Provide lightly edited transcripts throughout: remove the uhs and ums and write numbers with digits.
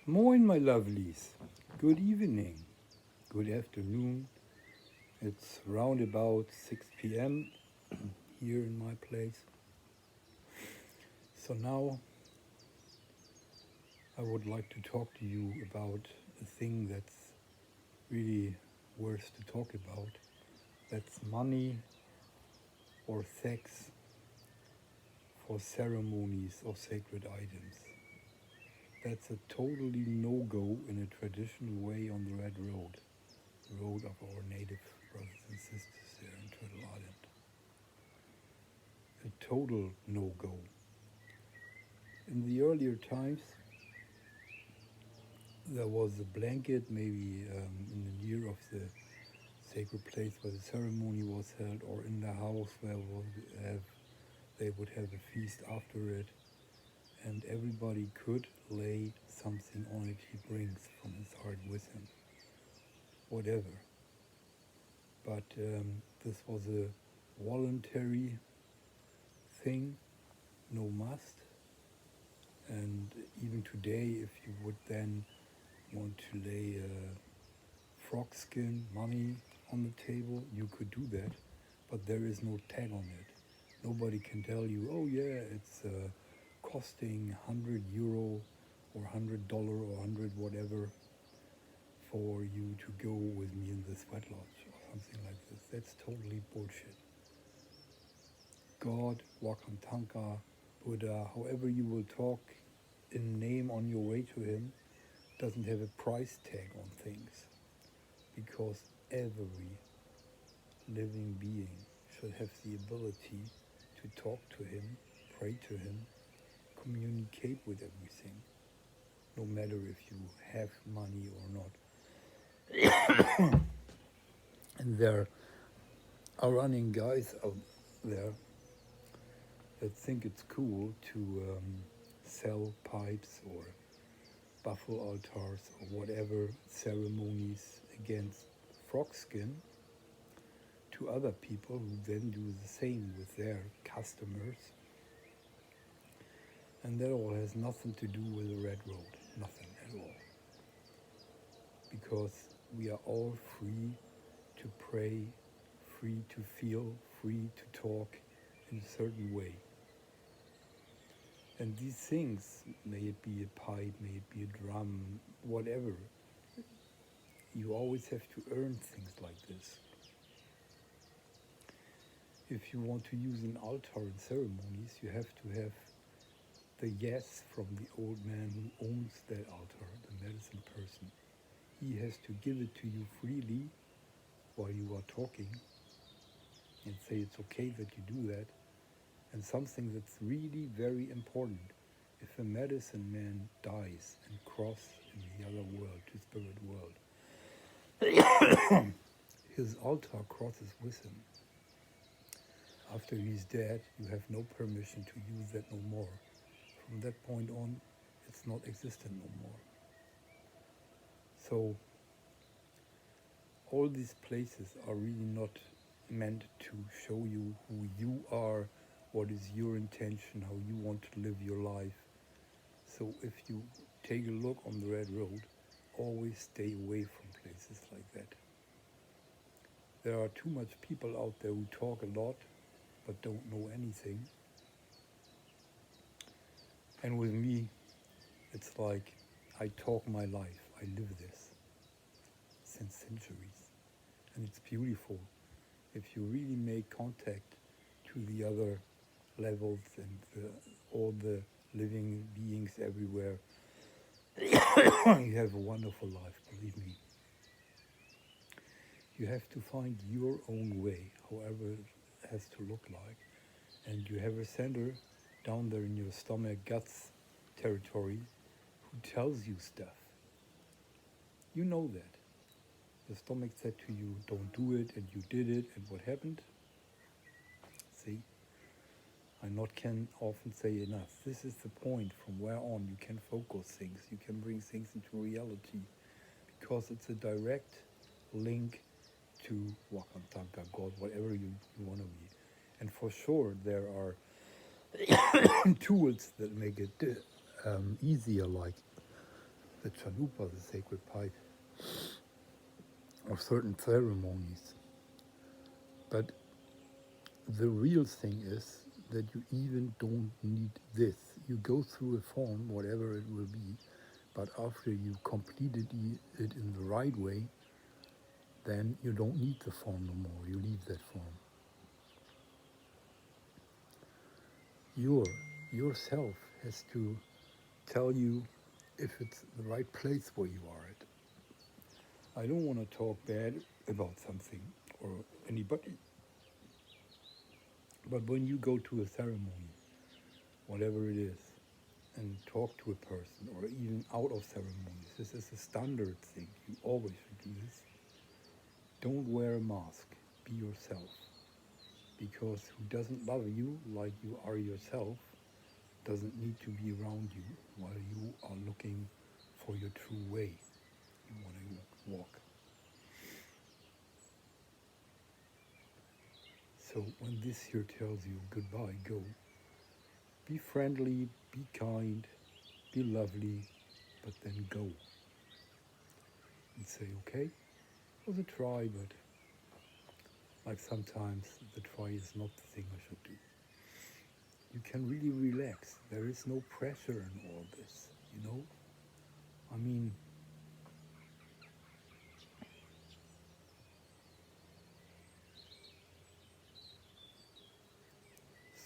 Moin, my lovelies. Good evening. Good afternoon. It's round about 6 p.m. here in my place. So now I would like to talk to you about a thing that's really worth to talk about. That's money or sex for ceremonies or sacred items. That's a totally no-go in a traditional way on the Red Road, the road of our native brothers and sisters there in Turtle Island. A total no-go. In the earlier times, there was a blanket, maybe in the near of the sacred place where the ceremony was held, or in the house where they would have a feast after it, and everybody could lay something on it he brings from his heart with him, whatever. But this was a voluntary thing, no must. And even today, if you would then want to lay frog skin money on the table, you could do that, but there is no tag on it. Nobody can tell you, oh yeah, it's costing €100 or $100 or 100 whatever for you to go with me in the sweat lodge or something like this. That's totally bullshit. God, Wakantanka, Buddha, however you will talk in name on your way to him, doesn't have a price tag on things, because every living being should have the ability to talk to him, pray to him, communicate with everything, no matter if you have money or not. And there are running guys out there that think it's cool to sell pipes or buffalo altars or whatever ceremonies against frog skin to other people who then do the same with their customers. And that all has nothing to do with the Red Road, nothing at all. Because we are all free to pray, free to feel, free to talk in a certain way. And these things, may it be a pipe, may it be a drum, whatever, you always have to earn things like this. If you want to use an altar in ceremonies, you have to have the yes from the old man who owns that altar, the medicine person. He has to give it to you freely while you are talking and say it's okay that you do that. And something that's really very important, if a medicine man dies and crosses in the other world, to spirit world, his altar crosses with him. After he's dead, you have no permission to use that no more. From that point on, it's not existent no more. So all these places are really not meant to show you who you are, what is your intention, how you want to live your life. So if you take a look on the Red Road, always stay away from places like that. There are too much people out there who talk a lot but don't know anything. And with me, it's like I talk my life, I live this since centuries. And it's beautiful if you really make contact to the other levels and all the living beings everywhere. You have a wonderful life, believe me. You have to find your own way, however it has to look like. And you have a center down there in your stomach, guts territory, who tells you stuff. You know that. The stomach said to you, don't do it, and you did it, and what happened? See? I not can often say enough. This is the point from where on you can focus things, you can bring things into reality, because it's a direct link to Wakantanka, God, whatever you want to be. And for sure, there are tools that make it easier, like the chalupa, the sacred pipe, of certain ceremonies. But the real thing is that you even don't need this. You go through a form, whatever it will be, but after you completed it in the right way, then you don't need the form no more. You leave that form. Yourself has to tell you if it's the right place where you are at. I don't want to talk bad about something or anybody, but when you go to a ceremony, whatever it is, and talk to a person, or even out of ceremonies, this is a standard thing. You always should do this. Don't wear a mask. Be yourself. Because who doesn't love you like you are yourself doesn't need to be around you while you are looking for your true way you want to walk. So when this here tells you goodbye, go. Be friendly, be kind, be lovely, but then go. And say, okay, it was a try, but like sometimes the try is not the thing I should do. You can really relax. There is no pressure in all this, you know? I mean,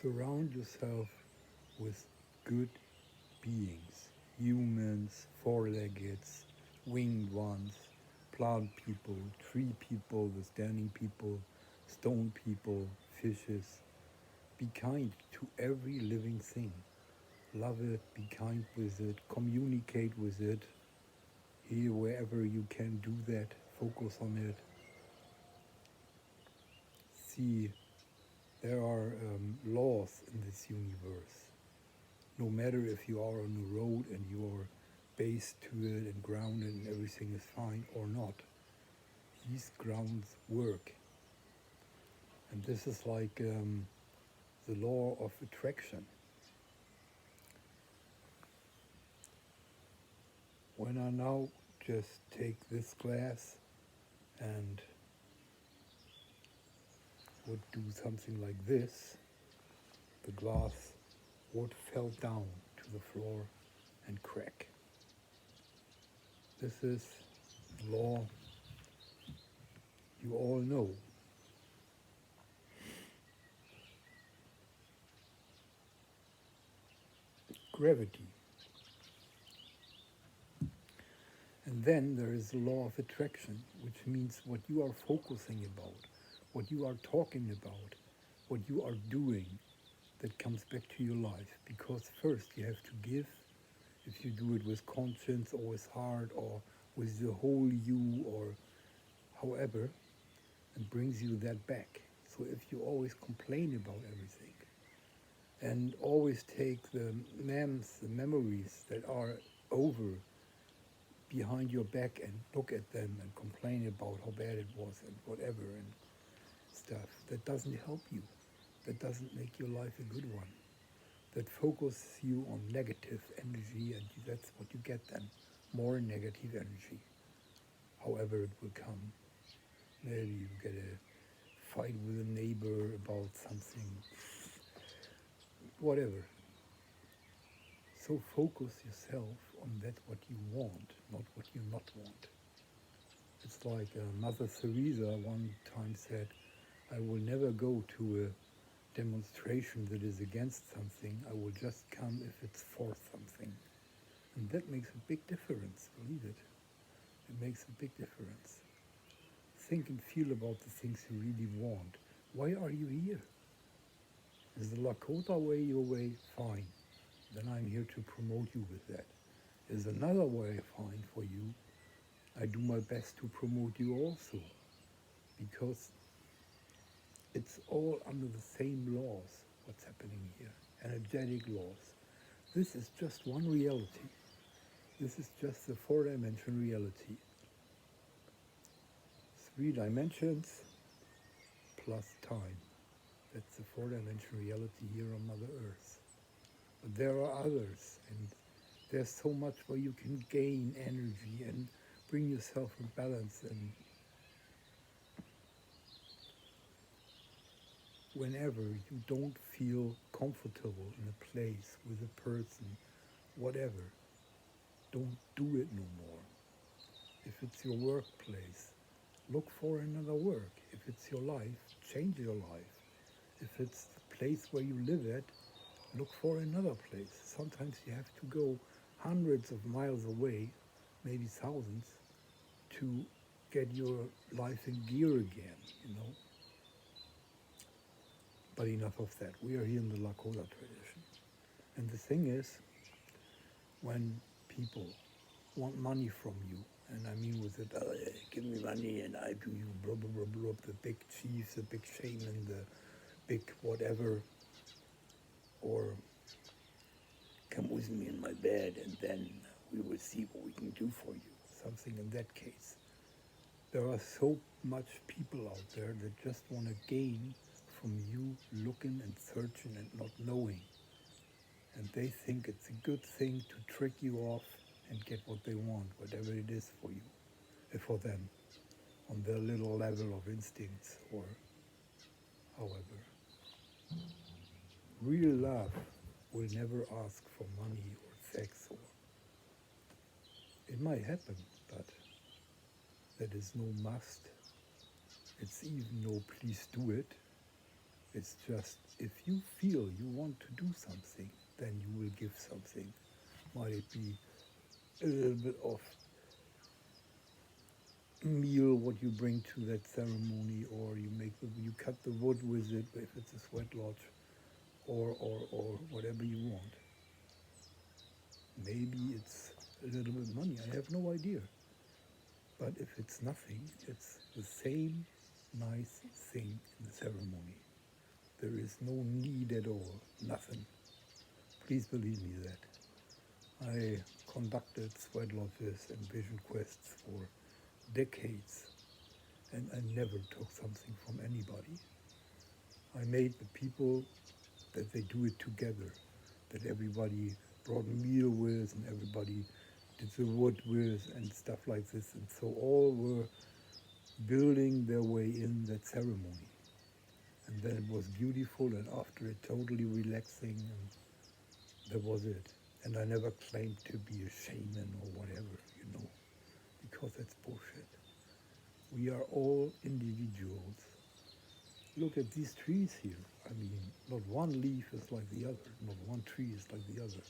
surround yourself with good beings, humans, four-leggeds, winged ones, plant people, tree people, the standing people, stone people, fishes. Be kind to every living thing. Love it, be kind with it, communicate with it. Here, wherever you can do that, focus on it. See, there are laws in this universe. No matter if you are on the road and you are based to it and grounded and everything is fine or not, these grounds work. And this is like the law of attraction. When I now just take this glass and would do something like this, the glass would fall down to the floor and crack. This is law you all know. Gravity. And then there is the law of attraction, which means what you are focusing about, what you are talking about, what you are doing, that comes back to your life. Because first you have to give, if you do it with conscience or with heart or with the whole you or however, and brings you that back. So if you always complain about everything and always take the memories that are over behind your back and look at them and complain about how bad it was and whatever and stuff, that doesn't help you. That doesn't make your life a good one. That focuses you on negative energy, and that's what you get then, more negative energy, however it will come. Maybe you get a fight with a neighbor about something, whatever. So focus yourself on that what you want, not what you not want. It's like Mother Teresa one time said, I will never go to a demonstration that is against something. I will just come if it's for something. And that makes a big difference, believe it. It makes a big difference. Think and feel about the things you really want. Why are you here? Is the Lakota way your way? Fine. Then I'm here to promote you with that. Is another way fine for you? I do my best to promote you also. Because it's all under the same laws, what's happening here. Energetic laws. This is just one reality. This is just the four-dimension reality. 3 dimensions plus time. That's the four-dimension reality here on Mother Earth. But there are others, and There's so much where you can gain energy and bring yourself in balance. And whenever you don't feel comfortable in a place with a person, whatever, don't do it no more. If it's your workplace, look for another work. If it's your life, change your life. If it's the place where you live at, look for another place. Sometimes you have to go hundreds of miles away, maybe thousands, to get your life in gear again, you know. But enough of that. We are here in the Lakota tradition. And the thing is, when people want money from you, and I mean with it, give me money and I do you, blah, blah, blah, blah, the big chief, the big shaman, the big whatever, or come with me in my bed and then we will see what we can do for you, something in that case. There are so much people out there that just want to gain from you looking and searching and not knowing. And they think it's a good thing to trick you off and get what they want, whatever it is for you, for them, on their little level of instincts or however. Real love will never ask for money or sex, or it might happen, but that is no must. It's even no please do it. It's just if you feel you want to do something, then you will give something. Might it be a little bit of meal what you bring to that ceremony, or you cut the wood with it if it's a sweat lodge, or whatever you want. Maybe it's a little bit money. I have no idea. But if it's nothing, it's the same nice thing in the ceremony. There is no need at all, nothing. Please believe me that. I conducted sweat lodges and vision quests for decades, and I never took something from anybody. I made the people that they do it together, that everybody brought meal with and everybody did the wood with and stuff like this. And so all were building their way in that ceremony. And then it was beautiful, and after it totally relaxing, and that was it. And I never claimed to be a shaman or whatever, you know, because that's bullshit. We are all individuals. Look at these trees here. I mean, not one leaf is like the other, not one tree is like the other.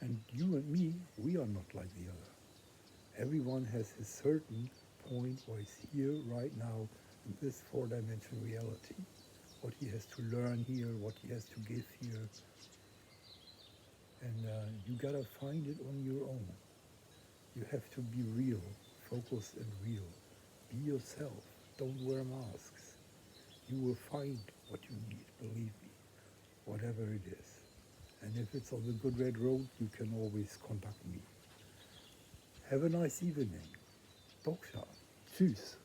And you and me, we are not like the other. Everyone has his certain point where he's here right now in this four-dimensional reality. What he has to learn here, what he has to give here. And you gotta find it on your own. You have to be real, focused and real. Be yourself. Don't wear masks. You will find what you need, believe me, whatever it is. And if it's on the good red road, you can always contact me. Have a nice evening. Boksha. Tschüss.